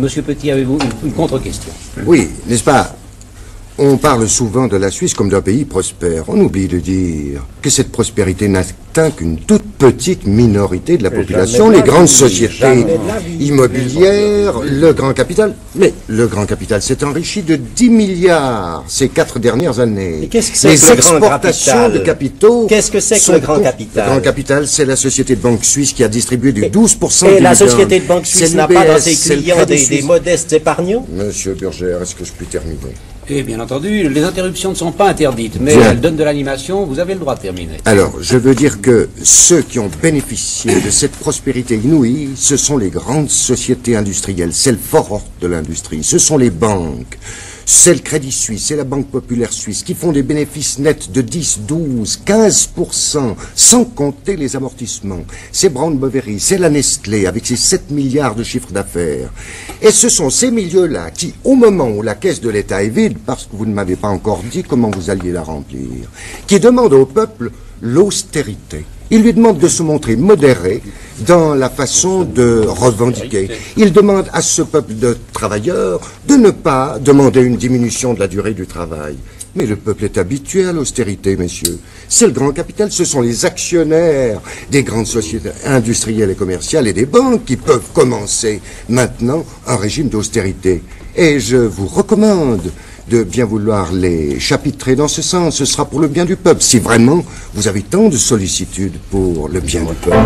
Monsieur Petit, avez-vous une contre-question? Oui, n'est-ce pas? On parle souvent de la Suisse comme d'un pays prospère. On oublie de dire que cette prospérité n'atteint qu'une toute petite minorité de la population, les grandes sociétés immobilières, le grand capital. Mais le grand capital s'est enrichi de 10 milliards ces 4 dernières années. Qu'est-ce que c'est les que le grand exportations capital de capitaux. Qu'est-ce que c'est que le grand capital? Le grand capital, c'est la société de banque suisse qui a distribué du 12% Et du la dividende. société de banque suisse n'a pas dans ses clients des modestes épargnants? Monsieur Burgère, est-ce que je puis terminer? Et bien entendu, les interruptions ne sont pas interdites, mais Bien. elles donnent de l'animation, vous avez le droit de terminer. Alors, je veux dire que ceux qui ont bénéficié de cette prospérité inouïe, ce sont les grandes sociétés industrielles, celles fortes de l'industrie, ce sont les banques. C'est le Crédit Suisse, c'est la Banque Populaire Suisse qui font des bénéfices nets de 10, 12, 15%, sans compter les amortissements. C'est Brown Boveri, c'est la Nestlé avec ses 7 milliards de chiffre d'affaires. Et ce sont ces milieux-là qui, au moment où la caisse de l'État est vide, parce que vous ne m'avez pas encore dit comment vous alliez la remplir, qui demandent au peuple l'austérité. Il lui demande de se montrer modéré dans la façon de revendiquer. Il demande à ce peuple de travailleurs de ne pas demander une diminution de la durée du travail. Mais le peuple est habitué à l'austérité, messieurs. C'est le grand capital, ce sont les actionnaires des grandes sociétés industrielles et commerciales et des banques qui peuvent commencer maintenant un régime d'austérité. Et je vous recommande de bien vouloir les chapitrer dans ce sens. Ce sera pour le bien du peuple, si vraiment vous avez tant de sollicitude pour le bien du peuple.